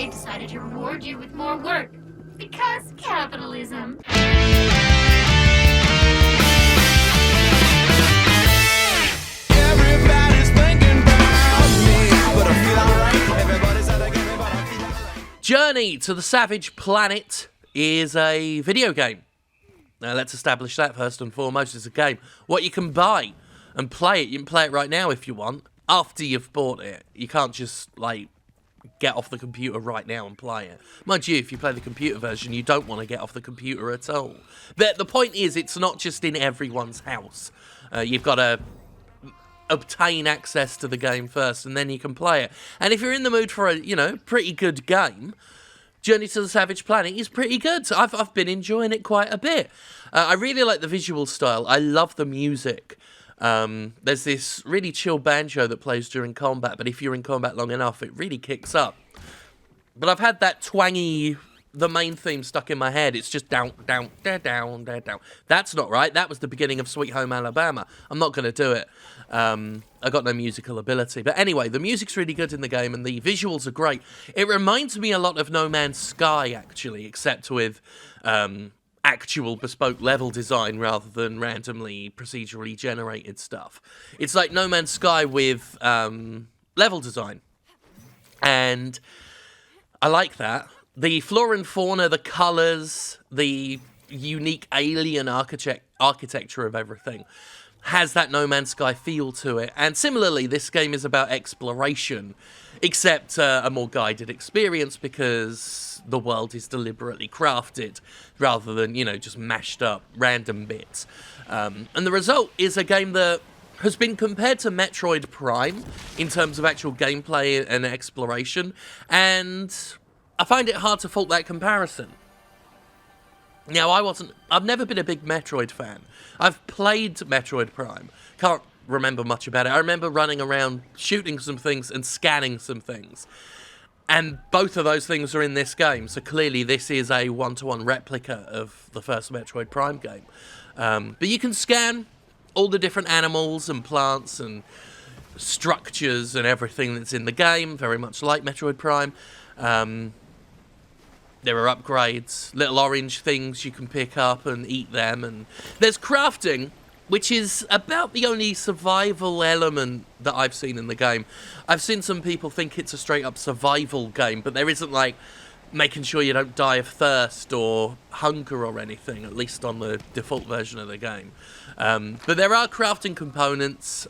they've decided to reward you with more work. Because capitalism. Everybody's thinking about me, but I feel alright. Everybody's out to get me, but I feel alright. Journey to the Savage Planet is a video game. Now, let's establish that first and foremost. It's a game. What you can buy and play it. You can play it right now if you want, after you've bought it. You can't just, like, get off the computer right now and play it. Mind you, if you play the computer version, you don't want to get off the computer at all. But the point is, it's not just in everyone's house. You've got to obtain access to the game first, and then you can play it. And if you're in the mood for a, pretty good game, Journey to the Savage Planet is pretty good. I've been enjoying it quite a bit. I really like the visual style. I love the music. There's this really chill banjo that plays during combat, but if you're in combat long enough, it really kicks up. But I've had that twangy, the main theme stuck in my head. It's just down, down, da, down, da, down. That's not right. That was the beginning of Sweet Home Alabama. I'm not going to do it. I got no musical ability. But anyway, the music's really good in the game, and the visuals are great. It reminds me a lot of No Man's Sky, actually, except with actual bespoke level design rather than randomly procedurally generated stuff. It's like No Man's Sky with level design. And I like that. The flora and fauna, the colours, the unique alien architecture of everything has that No Man's Sky feel to it. And similarly, this game is about exploration, except a more guided experience because the world is deliberately crafted rather than, just mashed up random bits. And the result is a game that has been compared to Metroid Prime in terms of actual gameplay and exploration, and I find it hard to fault that comparison. Now, I've never been a big Metroid fan. I've played Metroid Prime. Can't remember much about it. I remember running around shooting some things and scanning some things. And both of those things are in this game, so clearly this is a one-to-one replica of the first Metroid Prime game. But you can scan all the different animals and plants and structures and everything that's in the game, very much like Metroid Prime. There are upgrades, little orange things you can pick up and eat them. And there's crafting, which is about the only survival element that I've seen in the game. I've seen some people think it's a straight-up survival game, but there isn't, like, making sure you don't die of thirst or hunger or anything, at least on the default version of the game. But there are crafting components,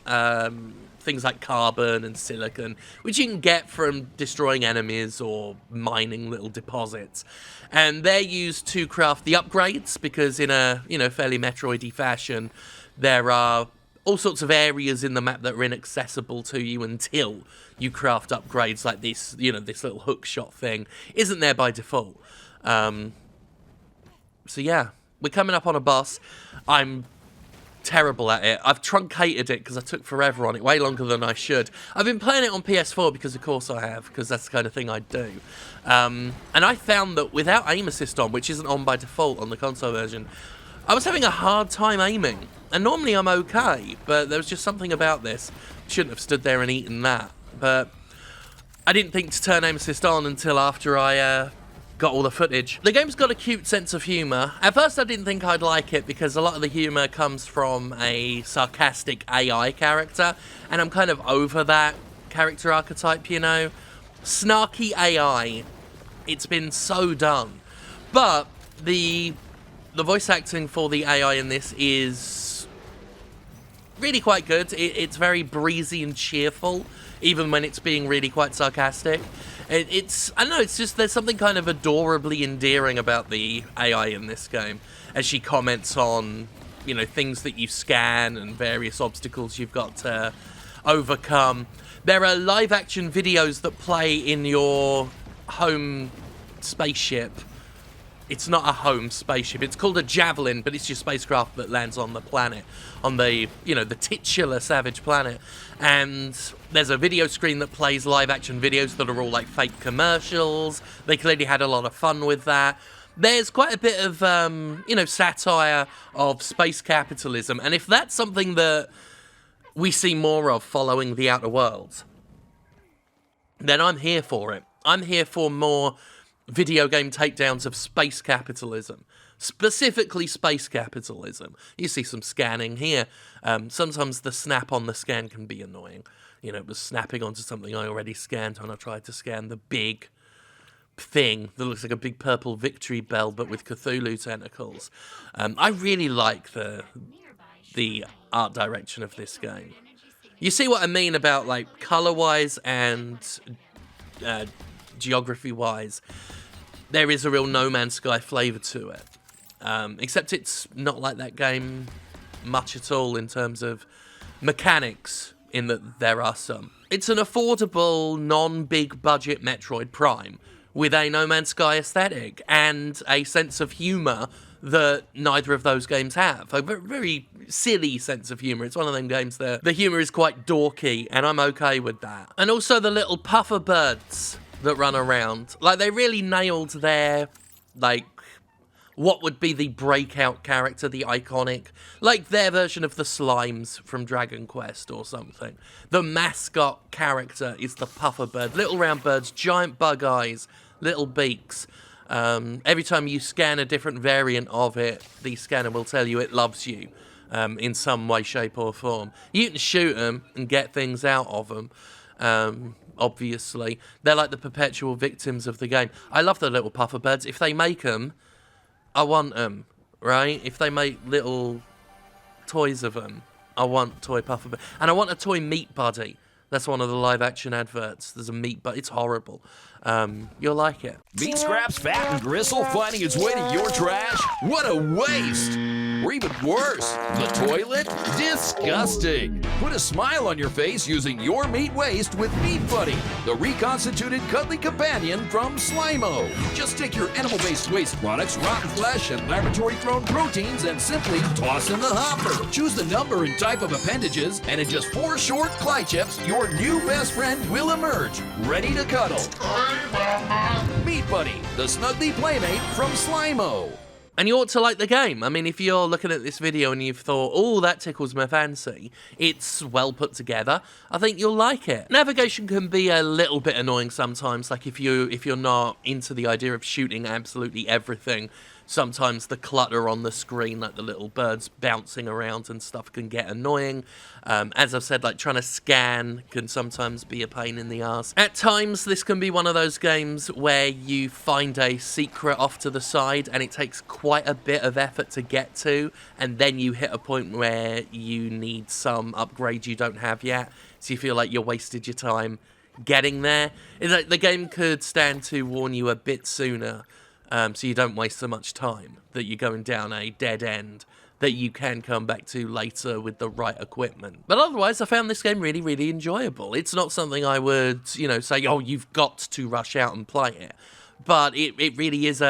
things like carbon and silicon, which you can get from destroying enemies or mining little deposits. And they're used to craft the upgrades, because in a, fairly Metroid-y fashion, there are all sorts of areas in the map that are inaccessible to you until you craft upgrades like this, this little hook shot thing isn't there by default. So yeah, we're coming up on a boss. I'm terrible at it. I've truncated it because I took forever on it, way longer than I should. I've been playing it on PS4 because of course I have, because that's the kind of thing I do. And I found that without aim assist on, which isn't on by default on the console version, I was having a hard time aiming. And normally I'm okay, but there was just something about this. Shouldn't have stood there and eaten that. But I didn't think to turn aim assist on until after I got all the footage. The game's got a cute sense of humour. At first I didn't think I'd like it because a lot of the humour comes from a sarcastic AI character, and I'm kind of over that character archetype, Snarky AI. It's been so done. But the voice acting for the AI in this is really quite good. It's very breezy and cheerful, even when it's being really quite sarcastic. I don't know, it's just, there's something kind of adorably endearing about the AI in this game, as she comments on, things that you scan and various obstacles you've got to overcome. There are live action videos that play in your home spaceship. It's not a home spaceship. It's called a Javelin, but it's your spacecraft that lands on the planet, on the, the titular Savage Planet. And there's a video screen that plays live action videos that are all like fake commercials. They clearly had a lot of fun with that. There's quite a bit of, satire of space capitalism. And if that's something that we see more of following The Outer Worlds, then I'm here for it. I'm here for more video game takedowns of space capitalism. Specifically space capitalism. You see some scanning here. Sometimes the snap on the scan can be annoying. You know, it was snapping onto something I already scanned when I tried to scan the big thing that looks like a big purple victory bell but with Cthulhu tentacles. I really like the art direction of this game. You see what I mean about like color-wise and geography-wise. There is a real No Man's Sky flavour to it. Except it's not like that game much at all in terms of mechanics, in that there are some. It's an affordable, non-big budget Metroid Prime with a No Man's Sky aesthetic and a sense of humour that neither of those games have. A very silly sense of humour. It's one of them games that the humour is quite dorky, and I'm okay with that. And also the little puffer birds that run around. Like, they really nailed their, like, what would be the breakout character, the iconic, like their version of the slimes from Dragon Quest or something. The mascot character is the puffer bird. Little round birds, giant bug eyes, little beaks. Every time you scan a different variant of it, the scanner will tell you it loves you in some way, shape or form. You can shoot them and get things out of them. Obviously, they're like the perpetual victims of the game. I love the little puffer birds. If they make them, I want them, right? If they make little toys of them, I want toy puffer bird. And I want a toy meat buddy. That's one of the live action adverts. There's a meat buddy. It's horrible. You'll like it. Meat scraps, fat, and gristle finding its way to your trash? What a waste! Or even worse, the toilet? Disgusting! Put a smile on your face using your meat waste with Meat Buddy, the reconstituted cuddly companion from Slimo. Just take your animal-based waste products, rotten flesh, and laboratory-grown proteins and simply toss in the hopper. Choose the number and type of appendages, and in just 4 short Cly chips, your new best friend will emerge, ready to cuddle. Meat Buddy, the snuggly playmate from Slimo. And you ought to like the game. I mean, if you're looking at this video and you've thought, oh, that tickles my fancy, it's well put together, I think you'll like it. Navigation can be a little bit annoying sometimes, like if you're not into the idea of shooting absolutely everything. Sometimes the clutter on the screen, like the little birds bouncing around and stuff, can get annoying. As I've said, like trying to scan can sometimes be a pain in the ass. At times, this can be one of those games where you find a secret off to the side and it takes quite a bit of effort to get to, and then you hit a point where you need some upgrade you don't have yet, so you feel like you wasted your time getting there. It's like the game could stand to warn you a bit sooner, so you don't waste so much time, that you're going down a dead end that you can come back to later with the right equipment. But otherwise, I found this game really, really enjoyable. It's not something I would, say, oh, you've got to rush out and play it. But it really is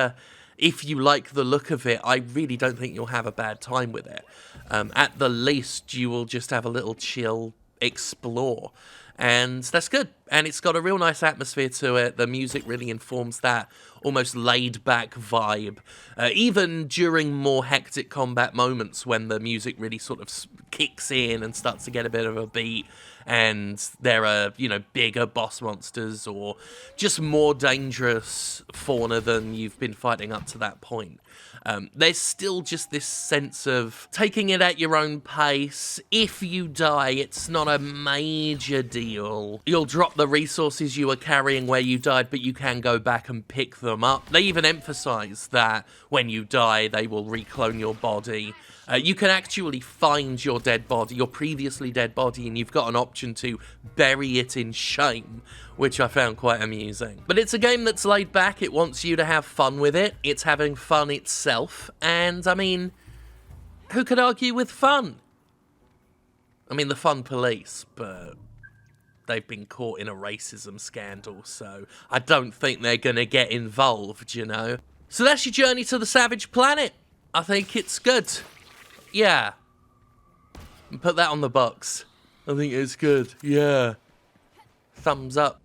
if you like the look of it, I really don't think you'll have a bad time with it. At the least, you will just have a little chill explore. And that's good. And it's got a real nice atmosphere to it. The music really informs that almost laid-back vibe. Even during more hectic combat moments when the music really sort of kicks in and starts to get a bit of a beat, and there are, bigger boss monsters or just more dangerous fauna than you've been fighting up to that point. There's still just this sense of taking it at your own pace. If you die, it's not a major deal. You'll drop the resources you were carrying where you died, but you can go back and pick them up. They even emphasize that when you die, they will reclone your body. You can actually find your dead body, your previously dead body, and you've got an option to bury it in shame, which I found quite amusing. But it's a game that's laid back. It wants you to have fun with it. It's having fun itself. And, I mean, who could argue with fun? I mean, the fun police, but they've been caught in a racism scandal, so I don't think they're going to get involved, So that's your journey to the Savage Planet. I think it's good. Yeah. Put that on the box. I think it's good. Yeah. Thumbs up.